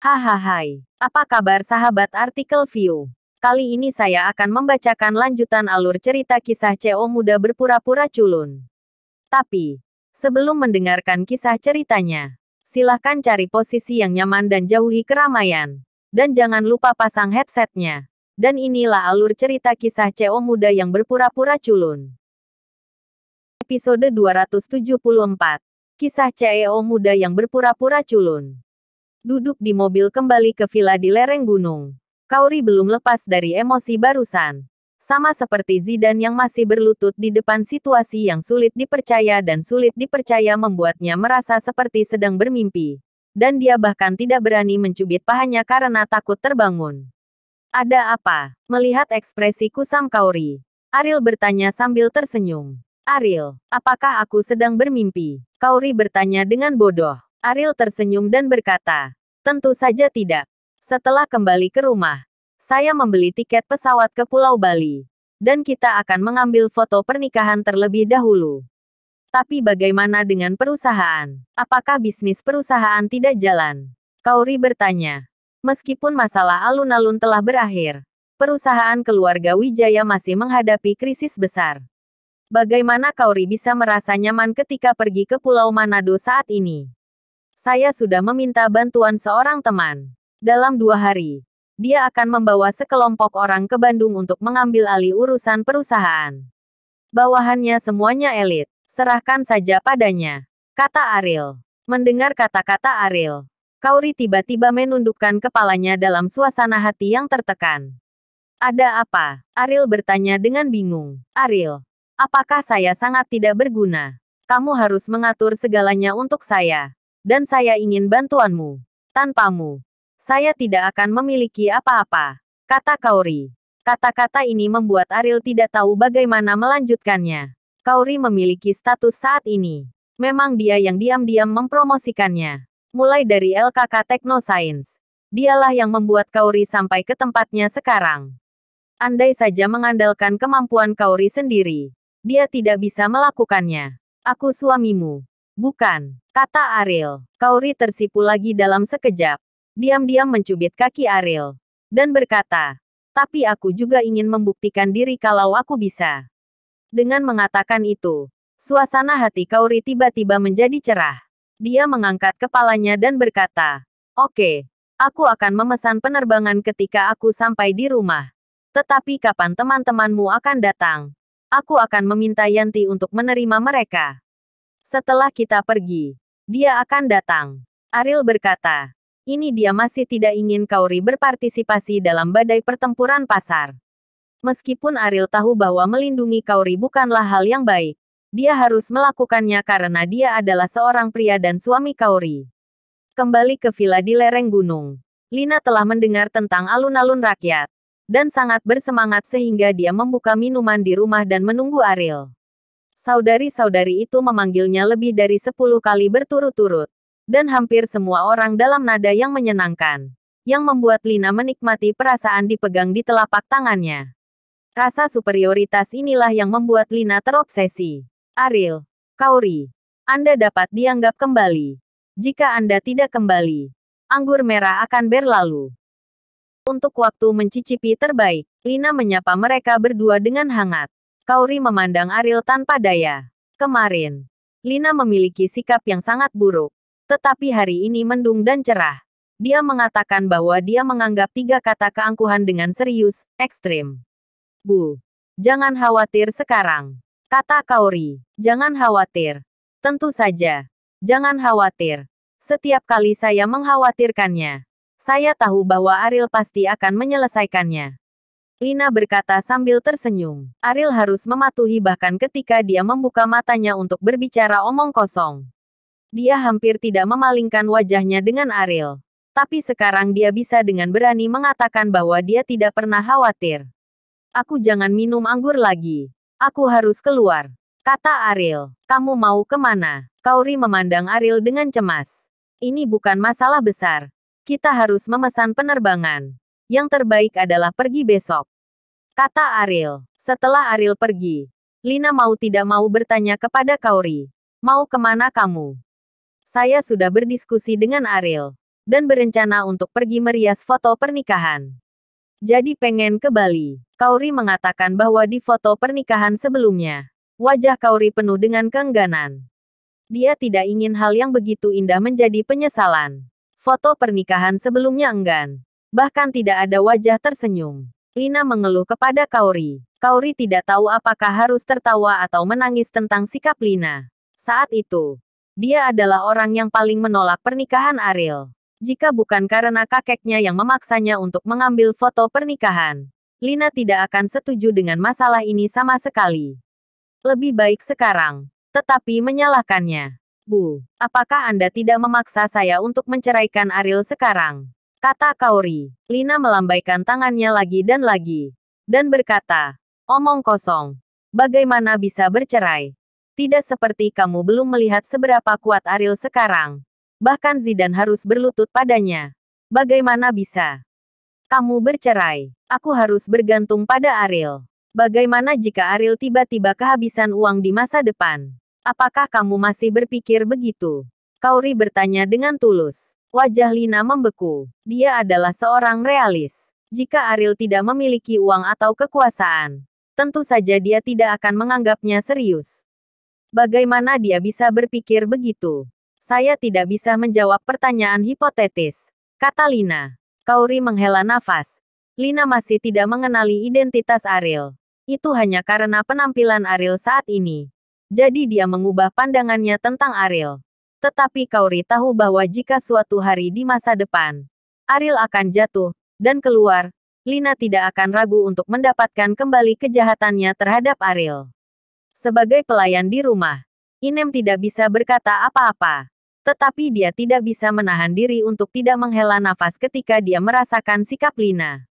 Hahaha, apa kabar sahabat artikel view? Kali ini saya akan membacakan lanjutan alur cerita kisah CO muda berpura-pura culun. Tapi, sebelum mendengarkan kisah ceritanya, silahkan cari posisi yang nyaman dan jauhi keramaian. Dan jangan lupa pasang headsetnya. Dan inilah alur cerita kisah CO muda yang berpura-pura culun. Episode 274. Kisah CEO muda yang berpura-pura culun. Duduk di mobil kembali ke villa di lereng gunung. Kaori belum lepas dari emosi barusan. Sama seperti Zidane yang masih berlutut di depan situasi yang sulit dipercaya dan sulit dipercaya membuatnya merasa seperti sedang bermimpi. Dan dia bahkan tidak berani mencubit pahanya karena takut terbangun. Ada apa? Melihat ekspresi kusam Kaori, Ariel bertanya sambil tersenyum. Ariel, apakah aku sedang bermimpi? Kaori bertanya dengan bodoh. Ariel tersenyum dan berkata, tentu saja tidak. Setelah kembali ke rumah, saya membeli tiket pesawat ke Pulau Bali. Dan kita akan mengambil foto pernikahan terlebih dahulu. Tapi bagaimana dengan perusahaan? Apakah bisnis perusahaan tidak jalan? Kaori bertanya. Meskipun masalah alun-alun telah berakhir, perusahaan keluarga Wijaya masih menghadapi krisis besar. Bagaimana Kaori bisa merasa nyaman ketika pergi ke Pulau Manado saat ini? Saya sudah meminta bantuan seorang teman. Dalam 2 hari, dia akan membawa sekelompok orang ke Bandung untuk mengambil alih urusan perusahaan. Bawahannya semuanya elit. Serahkan saja padanya, kata Ariel. Mendengar kata-kata Ariel, Kaori tiba-tiba menundukkan kepalanya dalam suasana hati yang tertekan. Ada apa? Ariel bertanya dengan bingung. Ariel, apakah saya sangat tidak berguna? Kamu harus mengatur segalanya untuk saya. Dan saya ingin bantuanmu. Tanpamu, saya tidak akan memiliki apa-apa, kata Kaori. Kata-kata ini membuat Ariel tidak tahu bagaimana melanjutkannya. Kaori memiliki status saat ini. Memang dia yang diam-diam mempromosikannya. Mulai dari LKK Technoscience. Dialah yang membuat Kaori sampai ke tempatnya sekarang. Andai saja mengandalkan kemampuan Kaori sendiri, dia tidak bisa melakukannya. Aku suamimu. Bukan, kata Ariel. Kaori tersipu lagi dalam sekejap. Diam-diam mencubit kaki Ariel. Dan berkata, tapi aku juga ingin membuktikan diri kalau aku bisa. Dengan mengatakan itu, suasana hati Kaori tiba-tiba menjadi cerah. Dia mengangkat kepalanya dan berkata, oke, aku akan memesan penerbangan ketika aku sampai di rumah. Tetapi kapan teman-temanmu akan datang? Aku akan meminta Yanti untuk menerima mereka. Setelah kita pergi, dia akan datang. Ariel berkata, ini dia masih tidak ingin Kaori berpartisipasi dalam badai pertempuran pasar. Meskipun Ariel tahu bahwa melindungi Kaori bukanlah hal yang baik, dia harus melakukannya karena dia adalah seorang pria dan suami Kaori. Kembali ke villa di lereng gunung, Lina telah mendengar tentang alun-alun rakyat, dan sangat bersemangat sehingga dia membuka minuman di rumah dan menunggu Ariel. Saudari-saudari itu memanggilnya lebih dari 10 kali berturut-turut. Dan hampir semua orang dalam nada yang menyenangkan. Yang membuat Lina menikmati perasaan dipegang di telapak tangannya. Rasa superioritas inilah yang membuat Lina terobsesi. Ariel, Kaori, Anda dapat dianggap kembali. Jika Anda tidak kembali, anggur merah akan berlalu. Untuk waktu mencicipi terbaik, Lina menyapa mereka berdua dengan hangat. Kaori memandang Ariel tanpa daya. Kemarin, Lina memiliki sikap yang sangat buruk. Tetapi hari ini mendung dan cerah. Dia mengatakan bahwa dia menganggap 3 kata keangkuhan dengan serius, ekstrim. Bu, jangan khawatir sekarang, kata Kaori. Jangan khawatir. Tentu saja. Jangan khawatir. Setiap kali saya mengkhawatirkannya, saya tahu bahwa Ariel pasti akan menyelesaikannya. Lina berkata sambil tersenyum. Ariel harus mematuhi bahkan ketika dia membuka matanya untuk berbicara omong kosong. Dia hampir tidak memalingkan wajahnya dengan Ariel. Tapi sekarang dia bisa dengan berani mengatakan bahwa dia tidak pernah khawatir. Aku jangan minum anggur lagi. Aku harus keluar, kata Ariel. Kamu mau kemana? Kaori memandang Ariel dengan cemas. Ini bukan masalah besar. Kita harus memesan penerbangan. Yang terbaik adalah pergi besok, kata Ariel. Setelah Ariel pergi, Lina mau tidak mau bertanya kepada Kaori. Mau kemana kamu? Saya sudah berdiskusi dengan Ariel. dan berencana untuk pergi merias foto pernikahan. Jadi pengen ke Bali. Kauri mengatakan bahwa di foto pernikahan sebelumnya, wajah Kauri penuh dengan keengganan. Dia tidak ingin hal yang begitu indah menjadi penyesalan. Foto pernikahan sebelumnya enggan. Bahkan tidak ada wajah tersenyum. Lina mengeluh kepada Kauri. Kauri tidak tahu apakah harus tertawa atau menangis tentang sikap Lina. Saat itu, dia adalah orang yang paling menolak pernikahan Ariel. Jika bukan karena kakeknya yang memaksanya untuk mengambil foto pernikahan, Lina tidak akan setuju dengan masalah ini sama sekali. Lebih baik sekarang, tetapi menyalahkannya. Bu, apakah Anda tidak memaksa saya untuk menceraikan Ariel sekarang? Kata Kauri. Lina melambaikan tangannya lagi, dan berkata, omong kosong. Bagaimana bisa bercerai? Tidak seperti kamu belum melihat seberapa kuat Ariel sekarang. Bahkan Zidan harus berlutut padanya. Bagaimana bisa? Kamu bercerai. Aku harus bergantung pada Ariel. Bagaimana jika Ariel tiba-tiba kehabisan uang di masa depan? Apakah kamu masih berpikir begitu? Kauri bertanya dengan tulus. Wajah Lina membeku. Dia adalah seorang realis. Jika Ariel tidak memiliki uang atau kekuasaan, tentu saja dia tidak akan menganggapnya serius. Bagaimana dia bisa berpikir begitu? Saya tidak bisa menjawab pertanyaan hipotetis, kata Lina. Kauri menghela nafas. Lina masih tidak mengenali identitas Ariel. Itu hanya karena penampilan Ariel saat ini. Jadi dia mengubah pandangannya tentang Ariel. Tetapi Kauri tahu bahwa jika suatu hari di masa depan, Ariel akan jatuh dan keluar, Lina tidak akan ragu untuk mendapatkan kembali kejahatannya terhadap Ariel. Sebagai pelayan di rumah, Inem tidak bisa berkata apa-apa. Tetapi dia tidak bisa menahan diri untuk tidak menghela nafas ketika dia merasakan sikap Lina.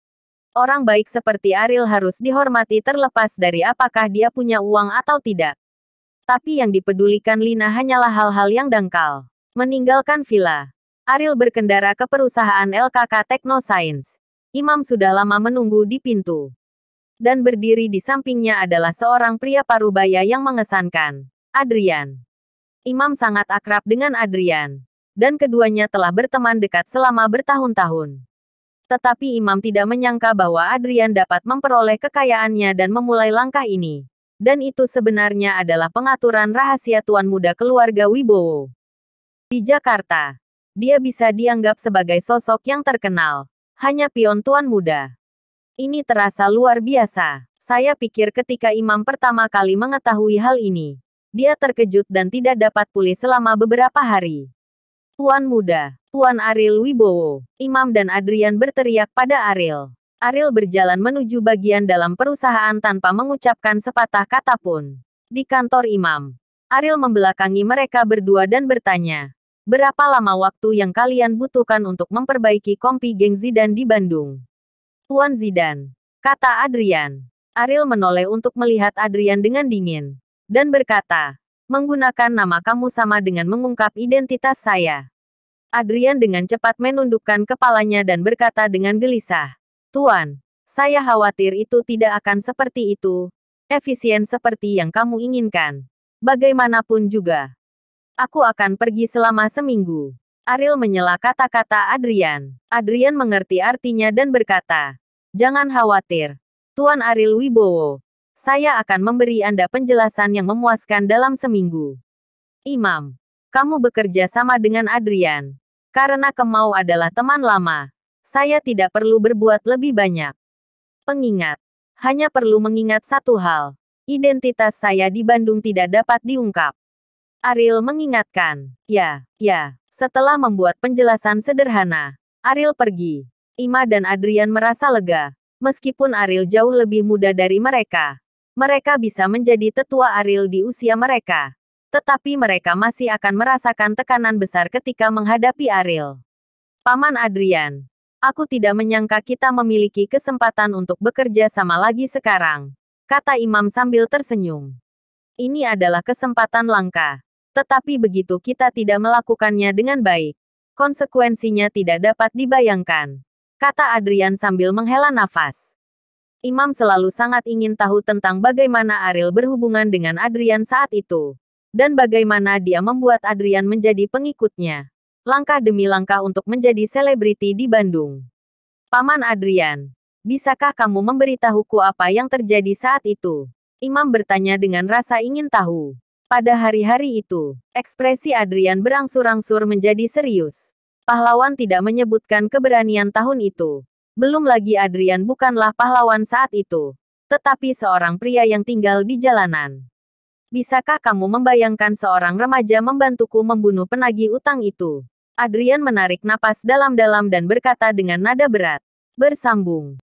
Orang baik seperti Ariel harus dihormati terlepas dari apakah dia punya uang atau tidak. Tapi yang dipedulikan Lina hanyalah hal-hal yang dangkal. Meninggalkan villa, Ariel berkendara ke perusahaan LKK Technoscience. Imam sudah lama menunggu di pintu. Dan berdiri di sampingnya adalah seorang pria parubaya yang mengesankan, Adrian. Imam sangat akrab dengan Adrian. Dan keduanya telah berteman dekat selama bertahun-tahun. Tetapi Imam tidak menyangka bahwa Adrian dapat memperoleh kekayaannya dan memulai langkah ini. Dan itu sebenarnya adalah pengaturan rahasia tuan muda keluarga Wibowo. Di Jakarta, dia bisa dianggap sebagai sosok yang terkenal. Hanya pion tuan muda. Ini terasa luar biasa. Saya pikir ketika Imam pertama kali mengetahui hal ini, dia terkejut dan tidak dapat pulih selama beberapa hari. Tuan muda, Tuan Ariel Wibowo, Imam dan Adrian berteriak pada Ariel. Ariel berjalan menuju bagian dalam perusahaan tanpa mengucapkan sepatah kata pun. Di kantor Imam, Ariel membelakangi mereka berdua dan bertanya, berapa lama waktu yang kalian butuhkan untuk memperbaiki kompi geng Zidan di Bandung? Tuan Zidan, kata Adrian. Ariel menoleh untuk melihat Adrian dengan dingin. Dan berkata, menggunakan nama kamu sama dengan mengungkap identitas saya. Adrian dengan cepat menundukkan kepalanya dan berkata dengan gelisah, Tuan, saya khawatir itu tidak akan seperti itu, efisien seperti yang kamu inginkan. Bagaimanapun juga, aku akan pergi selama seminggu. Ariel menyela kata-kata Adrian. Adrian mengerti artinya dan berkata, jangan khawatir, Tuan Ariel Wibowo. Saya akan memberi Anda penjelasan yang memuaskan dalam seminggu. Imam, kamu bekerja sama dengan Adrian. Karena Kemau adalah teman lama, saya tidak perlu berbuat lebih banyak. Pengingat, hanya perlu mengingat satu hal. Identitas saya di Bandung tidak dapat diungkap. Ariel mengingatkan, ya. Setelah membuat penjelasan sederhana, Ariel pergi. Ima dan Adrian merasa lega. Meskipun Ariel jauh lebih muda dari mereka, mereka bisa menjadi tetua Ariel di usia mereka. Tetapi mereka masih akan merasakan tekanan besar ketika menghadapi Ariel. Paman Adrian, aku tidak menyangka kita memiliki kesempatan untuk bekerja sama lagi sekarang, kata Imam sambil tersenyum. Ini adalah kesempatan langka. Tetapi begitu kita tidak melakukannya dengan baik, konsekuensinya tidak dapat dibayangkan, kata Adrian sambil menghela nafas. Imam selalu sangat ingin tahu tentang bagaimana Ariel berhubungan dengan Adrian saat itu. Dan bagaimana dia membuat Adrian menjadi pengikutnya. langkah demi langkah untuk menjadi selebriti di Bandung. Paman Adrian, bisakah kamu memberitahuku apa yang terjadi saat itu? Imam bertanya dengan rasa ingin tahu. Pada hari-hari itu, ekspresi Adrian berangsur-angsur menjadi serius. Pahlawan tidak menyebutkan keberanian tahun itu. Belum lagi Adrian bukanlah pahlawan saat itu, tetapi seorang pria yang tinggal di jalanan. Bisakah kamu membayangkan seorang remaja membantuku membunuh penagih utang itu? Adrian menarik napas dalam-dalam dan berkata dengan nada berat. Bersambung.